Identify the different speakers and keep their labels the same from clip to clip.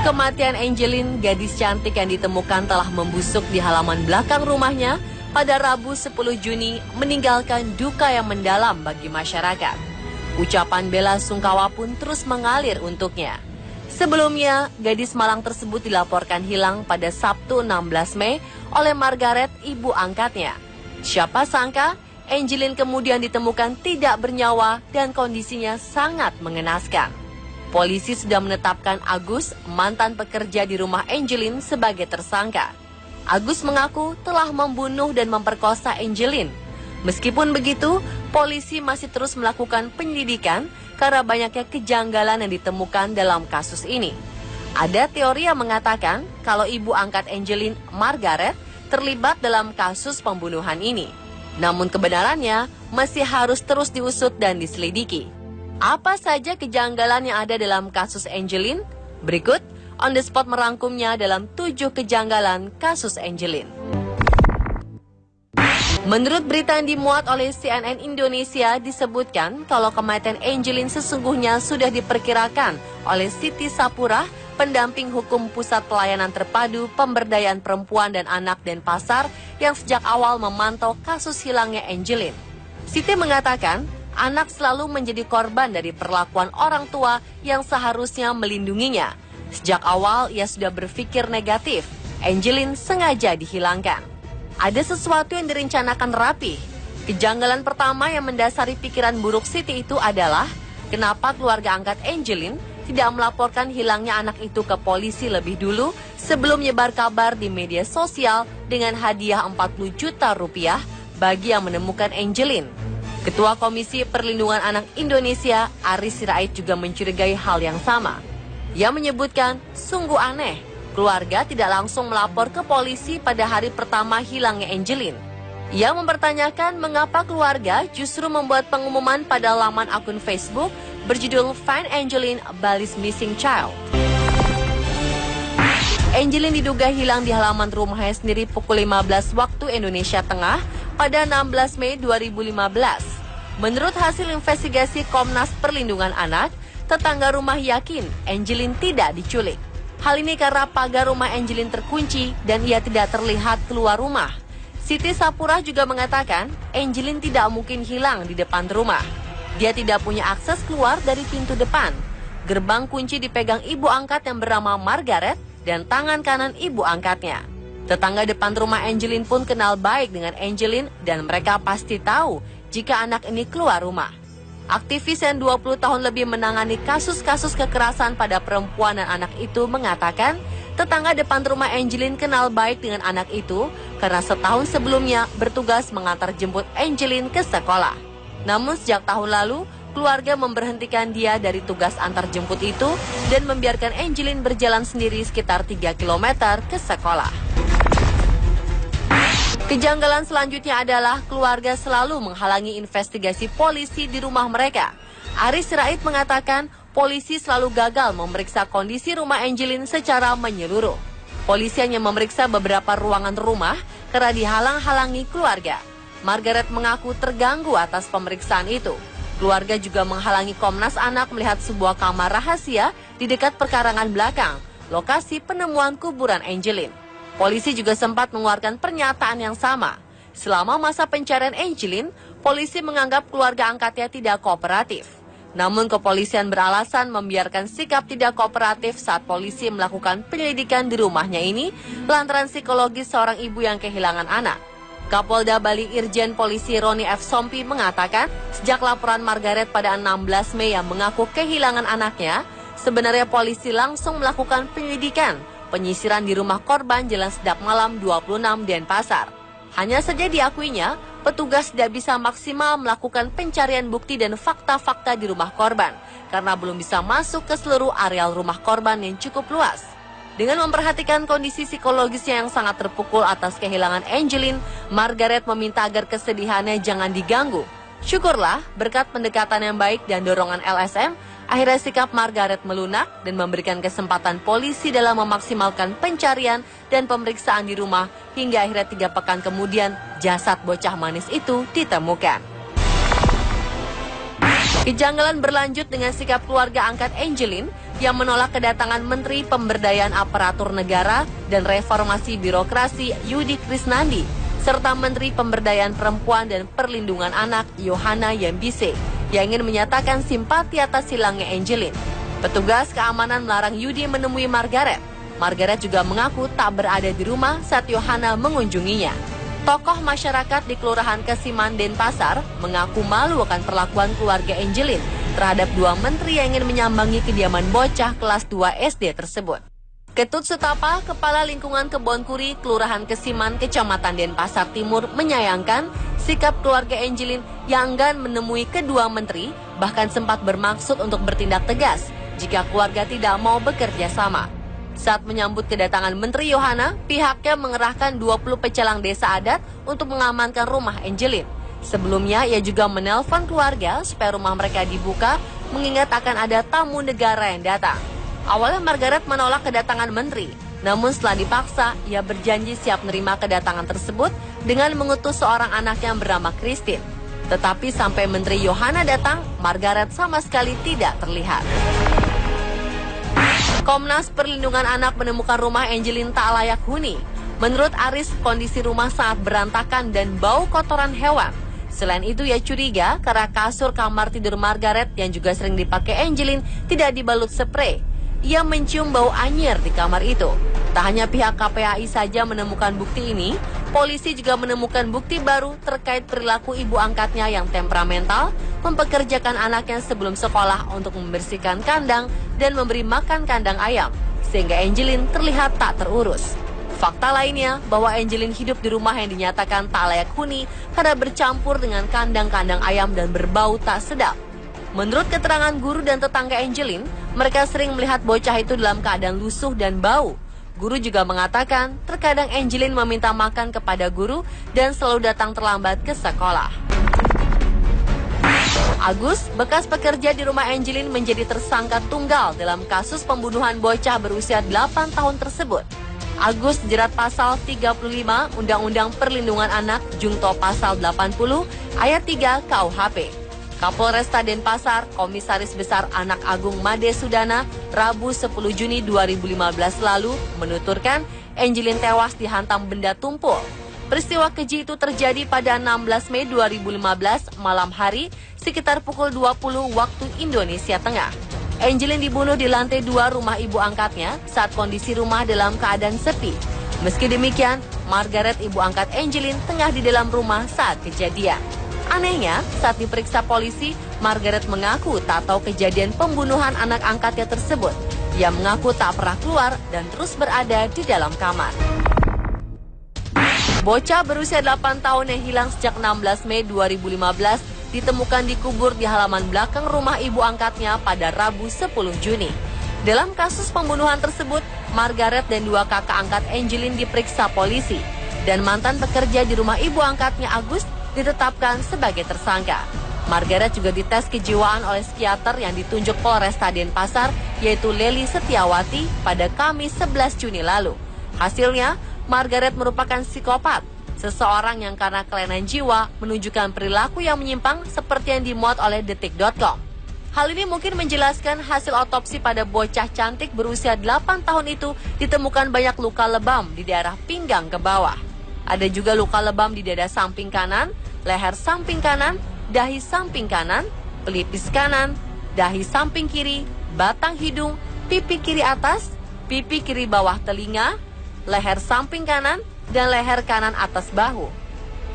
Speaker 1: Kematian Angelin, gadis cantik yang ditemukan telah membusuk di halaman belakang rumahnya pada Rabu 10 Juni, meninggalkan duka yang mendalam bagi masyarakat. Ucapan bela sungkawa pun terus mengalir untuknya. Sebelumnya, gadis Malang tersebut dilaporkan hilang pada Sabtu 16 Mei oleh Margaret, ibu angkatnya. Siapa sangka, Angelin kemudian ditemukan tidak bernyawa dan kondisinya sangat mengenaskan. Polisi sudah menetapkan Agus, mantan pekerja di rumah Angelin, sebagai tersangka. Agus mengaku telah membunuh dan memperkosa Angelin. Meskipun begitu, polisi masih terus melakukan penyelidikan karena banyaknya kejanggalan yang ditemukan dalam kasus ini. Ada teori yang mengatakan kalau ibu angkat Angelin, Margaret, terlibat dalam kasus pembunuhan ini. Namun kebenarannya masih harus terus diusut dan diselidiki. Apa saja kejanggalan yang ada dalam kasus Angelin? Berikut On The Spot merangkumnya dalam 7 kejanggalan kasus Angelin. Menurut berita yang dimuat oleh CNN Indonesia, disebutkan kalau kematian Angelin sesungguhnya sudah diperkirakan oleh Siti Sapurah, pendamping hukum Pusat Pelayanan Terpadu Pemberdayaan Perempuan dan Anak Denpasar yang sejak awal memantau kasus hilangnya Angelin. Siti mengatakan, anak selalu menjadi korban dari perlakuan orang tua yang seharusnya melindunginya. Sejak awal ia sudah berpikir negatif, Angelin sengaja dihilangkan. Ada sesuatu yang direncanakan rapi. Kejanggalan pertama yang mendasari pikiran buruk Siti itu adalah kenapa keluarga angkat Angelin tidak melaporkan hilangnya anak itu ke polisi lebih dulu sebelum menyebar kabar di media sosial dengan hadiah 40 juta rupiah bagi yang menemukan Angelin. Ketua Komisi Perlindungan Anak Indonesia, Aris Sirait, juga mencurigai hal yang sama. Ia menyebutkan, sungguh aneh, keluarga tidak langsung melapor ke polisi pada hari pertama hilangnya Angelin. Ia mempertanyakan mengapa keluarga justru membuat pengumuman pada laman akun Facebook berjudul Find Angelin, Bali's Missing Child. Angelin diduga hilang di halaman rumahnya sendiri pukul 15 waktu Indonesia Tengah pada 16 Mei 2015. Menurut hasil investigasi Komnas Perlindungan Anak, tetangga rumah yakin Angelin tidak diculik. Hal ini karena pagar rumah Angelin terkunci dan ia tidak terlihat keluar rumah. Siti Sapurah juga mengatakan Angelin tidak mungkin hilang di depan rumah. Dia tidak punya akses keluar dari pintu depan. Gerbang kunci dipegang ibu angkat yang bernama Margaret dan tangan kanan ibu angkatnya. Tetangga depan rumah Angelin pun kenal baik dengan Angelin dan mereka pasti tahu jika anak ini keluar rumah. Aktivis yang 20 tahun lebih menangani kasus-kasus kekerasan pada perempuan dan anak itu mengatakan tetangga depan rumah Angelin kenal baik dengan anak itu karena setahun sebelumnya bertugas mengantar jemput Angelin ke sekolah. Namun sejak tahun lalu, keluarga memberhentikan dia dari tugas antar jemput itu dan membiarkan Angelin berjalan sendiri sekitar 3 km ke sekolah. Kejanggalan selanjutnya adalah keluarga selalu menghalangi investigasi polisi di rumah mereka. Aris Sirait mengatakan polisi selalu gagal memeriksa kondisi rumah Angelin secara menyeluruh. Polisi hanya memeriksa beberapa ruangan rumah karena dihalang-halangi keluarga. Margaret mengaku terganggu atas pemeriksaan itu. Keluarga juga menghalangi Komnas Anak melihat sebuah kamar rahasia di dekat perkarangan belakang, lokasi penemuan kuburan Angelin. Polisi juga sempat mengeluarkan pernyataan yang sama. Selama masa pencarian Angelin, polisi menganggap keluarga angkatnya tidak kooperatif. Namun kepolisian beralasan membiarkan sikap tidak kooperatif saat polisi melakukan penyelidikan di rumahnya ini lantaran psikologis seorang ibu yang kehilangan anak. Kapolda Bali Irjen Polisi Roni F. Sompi mengatakan sejak laporan Margaret pada 16 Mei yang mengaku kehilangan anaknya, sebenarnya polisi langsung melakukan penyelidikan penyisiran di rumah korban Jalan Sedap Malam 26 Denpasar. Hanya saja diakuinya, petugas tidak bisa maksimal melakukan pencarian bukti dan fakta-fakta di rumah korban karena belum bisa masuk ke seluruh areal rumah korban yang cukup luas. Dengan memperhatikan kondisi psikologisnya yang sangat terpukul atas kehilangan Angelin, Margaret meminta agar kesedihannya jangan diganggu. Syukurlah, berkat pendekatan yang baik dan dorongan LSM, akhirnya sikap Margaret melunak dan memberikan kesempatan polisi dalam memaksimalkan pencarian dan pemeriksaan di rumah hingga akhirnya 3 pekan kemudian jasad bocah manis itu ditemukan. Kejanggalan berlanjut dengan sikap keluarga angkat Angelin yang menolak kedatangan Menteri Pemberdayaan Aparatur Negara dan Reformasi Birokrasi Yudi Krisnandi, serta Menteri Pemberdayaan Perempuan dan Perlindungan Anak Yohana Yembise yang ingin menyatakan simpati atas hilangnya Angelin. Petugas keamanan melarang Yudi menemui Margaret. Margaret juga mengaku tak berada di rumah saat Yohana mengunjunginya. Tokoh masyarakat di Kelurahan Kesiman, Denpasar mengaku malu akan perlakuan keluarga Angelin terhadap dua menteri yang ingin menyambangi kediaman bocah kelas 2 SD tersebut. Ketut Sutapa, Kepala Lingkungan Kebonkuri, Kelurahan Kesiman, Kecamatan Denpasar Timur, menyayangkan sikap keluarga Angelin yang enggan menemui kedua menteri, bahkan sempat bermaksud untuk bertindak tegas jika keluarga tidak mau bekerja sama. Saat menyambut kedatangan Menteri Yohana, pihaknya mengerahkan 20 pecalang desa adat untuk mengamankan rumah Angelin. Sebelumnya, ia juga menelpon keluarga supaya rumah mereka dibuka, mengingat akan ada tamu negara yang datang. Awalnya Margaret menolak kedatangan menteri, namun setelah dipaksa, ia berjanji siap menerima kedatangan tersebut dengan mengutus seorang anak yang bernama Christine. Tetapi sampai Menteri Yohana datang, Margaret sama sekali tidak terlihat. Komnas Perlindungan Anak menemukan rumah Angelin tak layak huni. Menurut Aris, kondisi rumah sangat berantakan dan bau kotoran hewan. Selain itu, ia curiga karena kasur kamar tidur Margaret yang juga sering dipakai Angelin tidak dibalut spray. Ia mencium bau anyir di kamar itu. Tak hanya pihak KPAI saja menemukan bukti ini, polisi juga menemukan bukti baru terkait perilaku ibu angkatnya yang temperamental, mempekerjakan anaknya sebelum sekolah untuk membersihkan kandang dan memberi makan kandang ayam, sehingga Angelin terlihat tak terurus. Fakta lainnya bahwa Angelin hidup di rumah yang dinyatakan tak layak huni karena bercampur dengan kandang-kandang ayam dan berbau tak sedap. Menurut keterangan guru dan tetangga Angelin, mereka sering melihat bocah itu dalam keadaan lusuh dan bau. Guru juga mengatakan terkadang Angelin meminta makan kepada guru dan selalu datang terlambat ke sekolah. Agus, bekas pekerja di rumah Angelin, menjadi tersangka tunggal dalam kasus pembunuhan bocah berusia 8 tahun tersebut. Agus dijerat pasal 35 Undang-Undang Perlindungan Anak Jungto pasal 80 ayat 3 KUHP. Kapolresta Denpasar, Komisaris Besar Anak Agung Made Sudana, Rabu 10 Juni 2015 lalu menuturkan Angelin tewas dihantam benda tumpul. Peristiwa keji itu terjadi pada 16 Mei 2015 malam hari sekitar pukul 20 waktu Indonesia Tengah. Angelin dibunuh di lantai 2 rumah ibu angkatnya saat kondisi rumah dalam keadaan sepi. Meski demikian, Margaret, ibu angkat Angelin, tengah di dalam rumah saat kejadian. Anehnya, saat diperiksa polisi, Margaret mengaku tak tahu kejadian pembunuhan anak angkatnya tersebut. Ia mengaku tak pernah keluar dan terus berada di dalam kamar. Bocah berusia 8 tahun yang hilang sejak 16 Mei 2015 ditemukan dikubur di halaman belakang rumah ibu angkatnya pada Rabu 10 Juni. Dalam kasus pembunuhan tersebut, Margaret dan 2 kakak angkat Angelin diperiksa polisi, dan mantan pekerja di rumah ibu angkatnya Agus ditetapkan sebagai tersangka. Margaret juga dites kejiwaan oleh psikiater yang ditunjuk Polresta Denpasar, yaitu Leli Setiawati, pada Kamis 11 Juni lalu. Hasilnya, Margaret merupakan psikopat, seseorang yang karena kelainan jiwa menunjukkan perilaku yang menyimpang seperti yang dimuat oleh detik.com. Hal ini mungkin menjelaskan hasil otopsi pada bocah cantik berusia 8 tahun itu ditemukan banyak luka lebam di daerah pinggang ke bawah. Ada juga luka lebam di dada samping kanan, leher samping kanan, dahi samping kanan, pelipis kanan, dahi samping kiri, batang hidung, pipi kiri atas, pipi kiri bawah telinga, leher samping kanan, dan leher kanan atas bahu.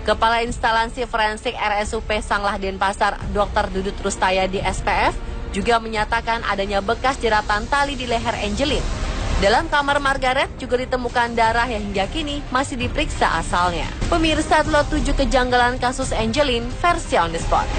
Speaker 1: Kepala Instalasi Forensik RSUP Sanglah Denpasar, Dr. Dudut Rustaya di SPF, juga menyatakan adanya bekas jeratan tali di leher Angelin. Dalam kamar Margaret juga ditemukan darah yang hingga kini masih diperiksa asalnya. Pemirsa, telah 7 kejanggalan kasus Angelin versi On The Spot.